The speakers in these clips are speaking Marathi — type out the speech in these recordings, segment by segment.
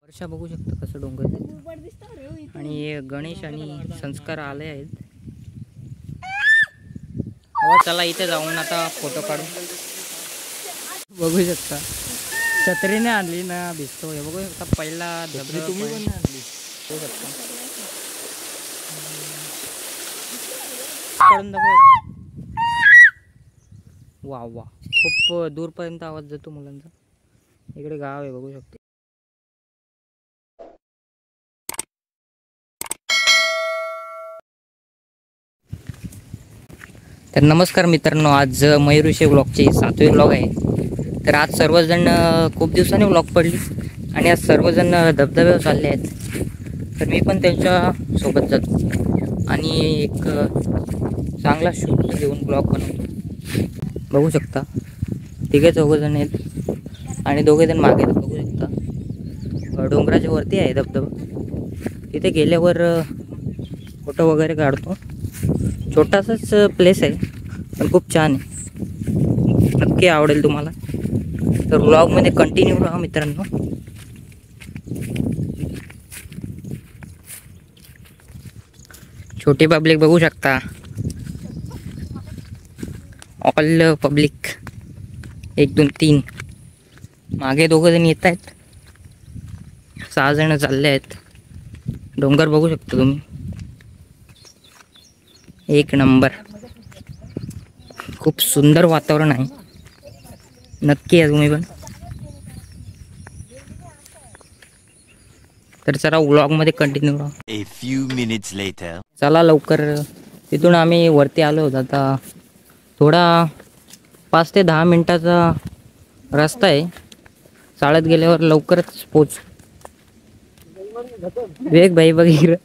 वर्षा बघू शकता कसं डोंगर दिसतं. आणि हे गणेश आणि संस्कार आले आहेत. चला इथे जाऊन आता फोटो काढू. बघू शकता छत्रीने आणली ना भिजतो. हे बघू शकता पहिला धबधबा तुम्ही पण आणली बघू शकता. काढून दाखव. वा वा खूप दूरपर्यंत आवाज जातो मुलांचा. इकडे गाव आहे बघू शकता. तर नमस्कार मित्रांनो, आज मयूरविषयी व्लॉगचे 7वे व्लॉग आहे. तर आज सर्वजण खूप दिवसांनी व्लॉग पडली आणि आज सर्वजण धबधब्यावर चालले आहेत. तर मी पण त्यांच्या सोबत जातो आणि एक चांगला शूट घेऊन ब्लॉग बनवतो. बघू शकता तिघे चौघजण आहेत आणि दोघेजण मागे बघू शकता. डोंगराच्या वरती आहे धबधबा. तिथे गेल्यावर फोटो वगैरे काढतो. छोटासाच प्लेस आहे पण खूप छान आहे. नक्की आवडेल तुम्हाला. तर व्लॉगमध्ये कंटिन्यू राहा मित्रांनो. छोटी पब्लिक बघू शकता. All public 1 2 3. मागे दोघंजण येत आहेत. 6 जण चालले आहेत. डोंगर बघू शकता तुम्ही. एक नंबर. खूप सुंदर वातावरण आहे. नक्की या तुम्ही पण. तर चला व्लॉगमध्ये कंटिन्यू राहा. A few minutes later. चला लवकर. तिथून आम्ही वरती आलो होतो. आता थोडा 5 ते 10 मिनिटाचा रस्ता आहे. चालत गेल्यावर लवकरच पोच. वेग भाई बघितलं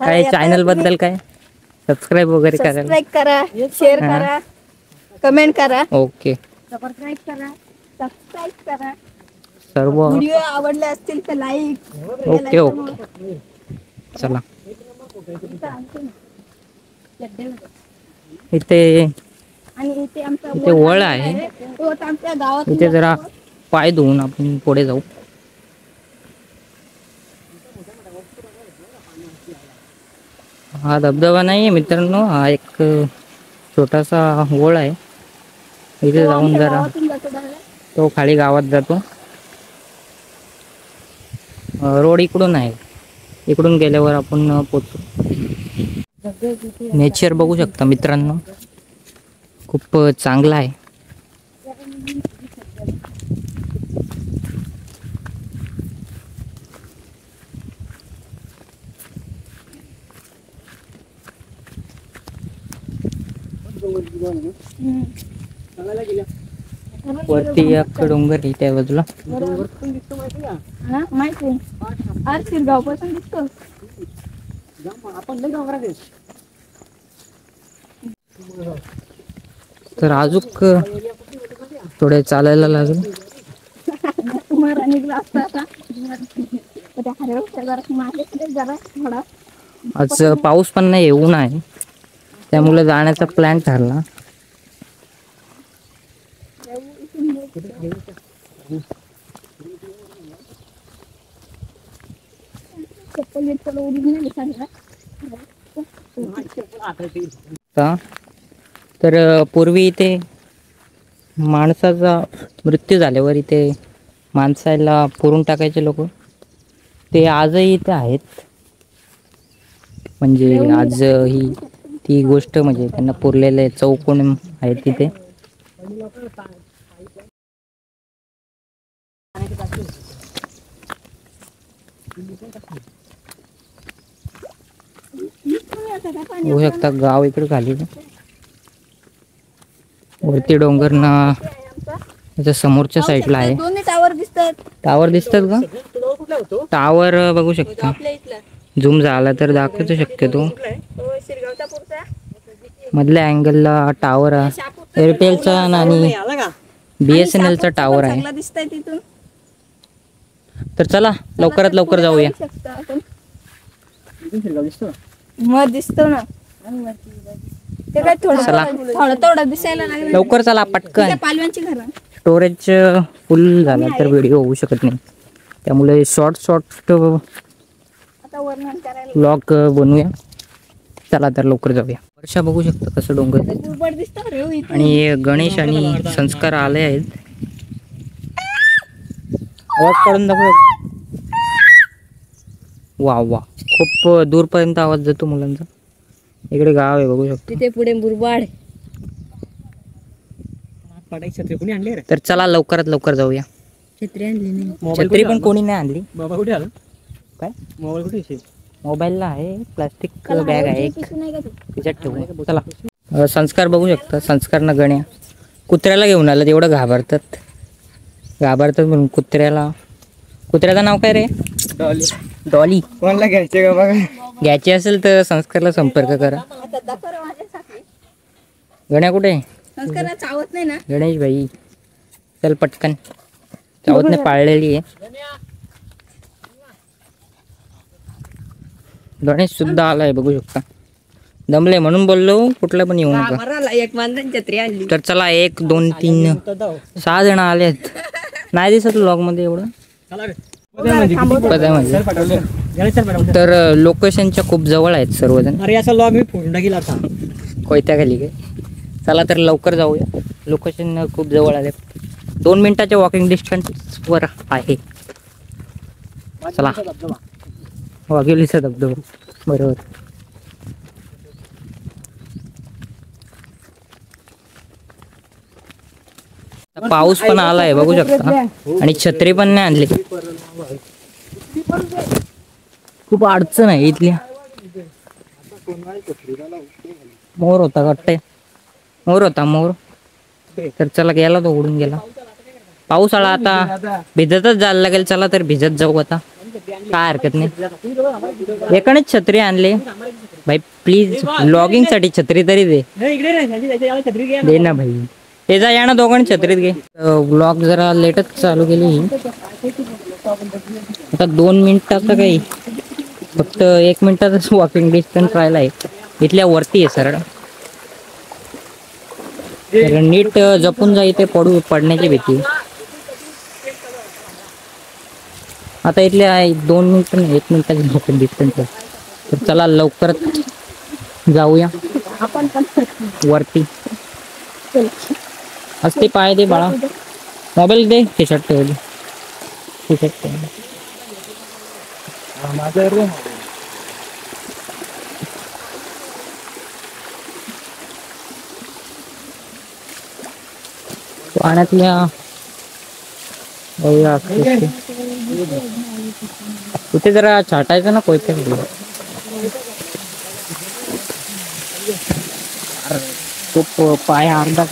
काय चॅनल बद्दल काय सबस्क्राईब वगैरे करा. सबस्क्राईब करा, शेअर करा, कमेंट करा. ओके सबस्क्राईब करा, सबस्क्राईब करा. सर्व व्हिडिओ आवडले असतील तर लाईक. Okay okay. चला इथे आणि इथे आमचा इथे वळ आहे. तो आमच्या गावात. इथे जरा पाय धुवून आपण पुढे जाऊ. हा धबधबा नाही आहे मित्रांनो, हा एक छोटासा वळ आहे. इथे जाऊन जरा तो खाली गावात जातो. रोड इकडून आहे. इकडून गेल्यावर आपण पोचतो. नेचर बघू शकता मित्रांनो, खूप चांगला आहे. वरती एक डोंगर इथे बाजूला. माहिती शिरगाव पासून दिसतो. तर अजूक थोडे चालायला लागेल. आज पाऊस पण नाही, ऊन आहे. त्यामुळे जाण्याचा प्लॅन ठरला. तर पूर्वी इथे माणसाचा मृत्यू झाल्यावर इथे माणसाला पुरून टाकायचे लोक. ते आजही इथे आहेत. म्हणजे आज ही ती गोष्ट म्हणजे त्यांना पुरलेले चौकोन आहेत तिथे. होऊ शकता गाव इकडे खाली. वरती डोंगर ना त्याच्या समोरच्या साईडला आहे. दोन्ही टावर दिसतात. टावर दिसतात का? टावर बघू शकता. झूम झाला तर दाखवतो शक्यतो. मधल्या अँगलला टावर आहे. एअरटेलचा आणि BSNL चा टावर आहे. तर चला लवकरात लवकर जाऊया. मग दिसतो ना. ते काय थोडं थोडं दिसायला लागलं. लवकर चला पटकन. पालव्यांची घर. स्टोरेज फुल झाला तर व्हिडिओ होऊ शकत नाही, त्यामुळे शॉर्ट आता वर्णन करायला व्लॉग बनवूया. चला तर लवकर जाऊया. वर्षा बघू शकता कसं डोंगर गुळबट दिसतो रे हो इथून. आणि गणेश आणि संस्कार आले आहेत. आवाज काढून दाखव. वा वा, खूप दूरपर्यंत आवाज जातो मुलांचा. इकडे गाव आहे बघू शकतो. तिथे पुढे मुरबाड. छत्री आणले रे. तर चला लवकरात लवकर जाऊया. छत्री आणली नाही. छत्री पण कोणी नाही आणली. बाबा कुठे आला? काय मोबाईल कुठे आहे? मोबाईलला आहे, प्लास्टिक बॅग आहे एक, पिशवी नाही का ती? त्याच्यात ठेवू. चला संस्कार बघू शकता. संस्कारनं गण्या कुत्र्याला घेऊन आलं, एवढं घाबरतात म्हणून. कुत्र्याचं नाव काय रे? डॉली. कोणाला घ्यायचे का बघा? घ्यायची असेल तर संस्कारला संपर्क करा. आता दाखव माझ्यासाठी. गण्या कुठे आहे? संस्कारात चावत नाही ना. गणेश भाई चल पटकन. चावतने पाळलेली आहे. गणेश सुद्धा आलाय बघू शकता. दमले म्हणून बोललो कुठला पण येऊ नका. एक माणसाने छत्री आणली. तर चला 1 2 3 6 जण आलेत. नाही दिसत व्लॉग मध्ये एवढं. तर लोकेशनच्या खूप जवळ आहेत सर्वजण. अरे असा लॉग मी फोडून टाकील आता. कोयत्याखाली काय. चला तर लवकर जाऊया. लोकेशन खूप जवळ आले. 2 मिनिटाच्या वॉकिंग डिस्टन्स वर आहे. चला वाघेलीचा धबधबा. बरोबर. पाऊस पण आलाय बघू शकता आणि छत्री पण नाही आणली. खूप अडचण आहे इथल्या. मोर होता वाटतंय. मोर. तर चला गेला तो, उडून गेला. पाऊस आला आता भिजतच जायला लागेल. चला तर भिजत जाऊ आता, काय हरकत नाही. एकानेच छत्री आणले भाई. प्लीज लॉगिंग साठी छत्री तरी दे. दे ना भाई. ते जा या ना दोघांनी छत्रीत घे. व्लॉग जरा लेटच चालू केली. आता 2 मिनिटाचं काही, फक्त 1 मिनिटाचाच वॉकिंग डिस्टन्स राहिला आहे. इथल्या वरती आहे सरळ. तर नीट जपून जा, इथे पडण्याची भीती. आता इथल्या 2 मिनिट नाही 1 मिनिटाची वॉकिंग डिस्टन्स आहे. तर चला लवकरच जाऊया वरती. असते पाय दे बाळा. मोबाईल दे. टी-शर्ट ठेवली. पाण्यातल्या कुठे जरा छाटायचं ना कोयत्या. खूप पाय अर्धा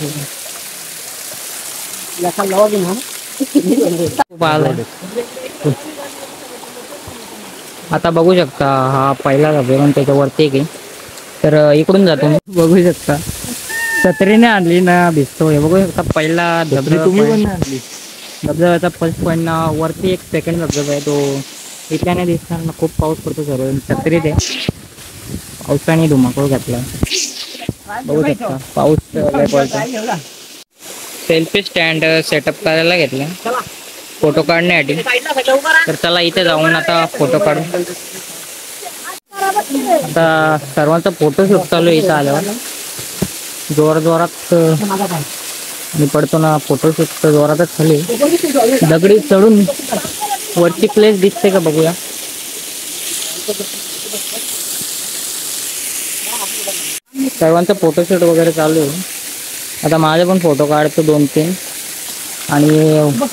आता बघू शकता. हा पहिला धबधबा त्याच्यावरती एक आहे. तर इकडून जातो. बघू शकता छत्रीने आणली ना, भिजतो. हे बघू शकता पहिला धबधब्याचा फर्स्ट पॉईंट ना. वरती एक सेकंड धबधबा आहे, तो इथल्याने दिसताना. खूप पाऊस पडतो सर्व. छत्री दे. पावसाने धुमाकूळ घातला बघू शकता. पाऊस पडतो. सेल्फी स्टँड सेटअप करायला घेतलं फोटो काढण्यासाठी. तर चला इथे जाऊन आता फोटो काढू. आता सर्वांचा फोटोशूट चालू आहे. इथं आल्यावर जोरात मी पडतो ना. फोटोशूट तर जोरातच चालू आहे. दगडी चढून वरची प्लेस दिसते का बघूया. सर्वांचा फोटोशूट वगैरे चालू आहे. आता माझे पण फोटो काढतो 2-3 आणि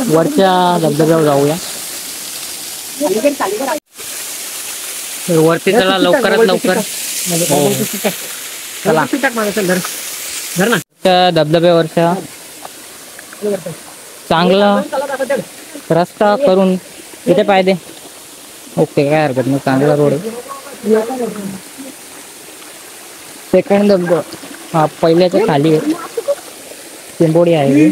वरच्या धबधब्यावर जाऊया. वरती चला लवकरात लवकर. चला त्या धबधब्यावरच्या चांगला रस्ता करून इथे पाहिजे. ओके काय हरकत नाही. चांगला रोड आहे. सेकंड धबधबा हा पहिल्याच्या खाली आहे. टिंबोडी आहे.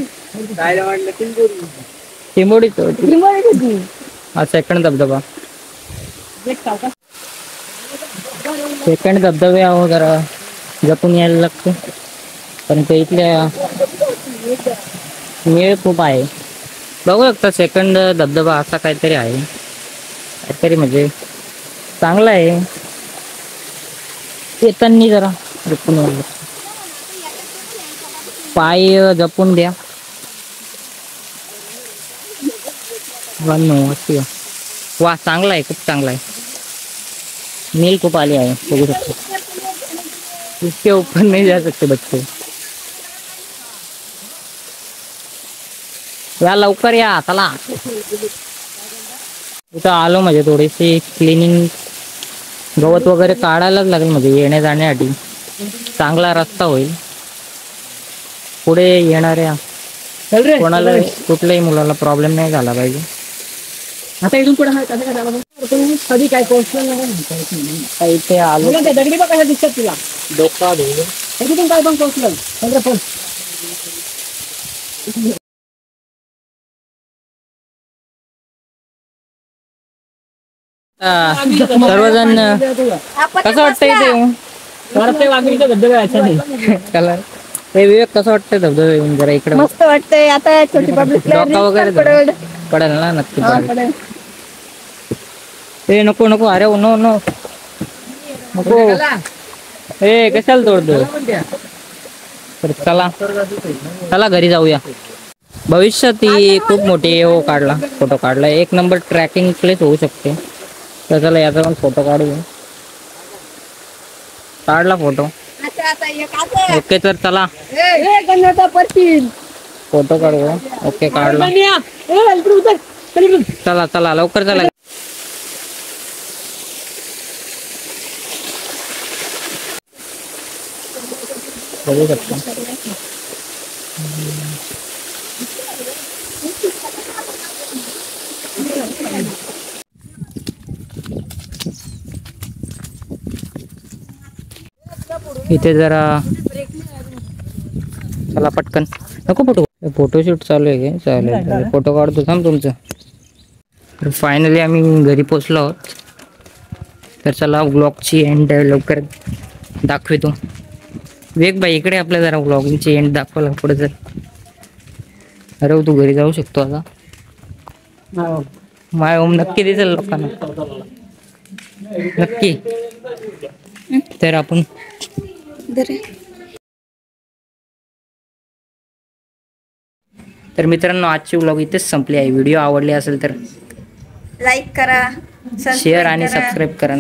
टिंबोडी हा सेकंड धबधबा. सेकंड धबधबा जरा जपून यायला लागतं. पण ते इथल्या निळ खूप आहे. बघू शकता सेकंड धबधबा असा काहीतरी आहे. काहीतरी म्हणजे चांगला आहे. येताना जरा जपून यायला. पाय जपून द्या. वा चांगला आहे, खूप चांगला आहे. नील खूप आली आहे, बघू शकतो. इसके ऊपर नहीं जा सकते बच्चे. या लवकर या, चला. इथं आलो म्हणजे थोडीशी क्लिनिंग, गवत वगैरे काढायलाच लागेल म्हणजे येण्या जाण्यासाठी चांगला रस्ता होईल. पुढे येणाऱ्या कोणाला कुठल्याही मुलाला प्रॉब्लेम नाही झाला पाहिजे. आता इथून पुढे कधी काय पोहोचलं इथे आलो. दगडी बघ कशा दिसतात तुला. डोका तिथून काय पण पोहोचलं. सर्वजण कसं वाटतं इथे येऊन? त्याला हे विवेक कसं वाटतंय धबधबा येऊन? जरा इकडे मस्त वाटतंय. आता छोटी पब्लिक डोका वगैरे पडेल ना नक्की पडेल. ए नको नको, अरे नो नो नको. ए कशाला तोडतो? तर चला चला घरी जाऊया. भविष्यात ही खूप मोठी फोटो काढला. एक नंबर ट्रॅकिंग प्लेस होऊ शकते. तर चला याचा पण फोटो काढू. काढला फोटो. ओके तर चला फोटो काढू. ओके काढला. चला चला लवकर चला. बघू शकता इथे जरा चला पटकन. नको फोटोशूट चालू आहे. चालेल फोटो काढतो थांब तुमचं. तर फायनली आम्ही घरी पोचलो आहोत. तर चला व्लॉगची एंड लवकर दाखवतो. वेग बाई इकडे आपल्या जरा व्लॉगिंगची एंड दाखवला पुढे. जर अरे तू घरी जाऊ शकतो आता. माय ओम नक्की दिसेल लोकांना नक्की. तर आपण तर मित्रांनो आजची व्लॉग इथेच संपली आहे. व्हिडिओ आवडले असेल तर लाईक करा, शेअर आणि सबस्क्राईब करा.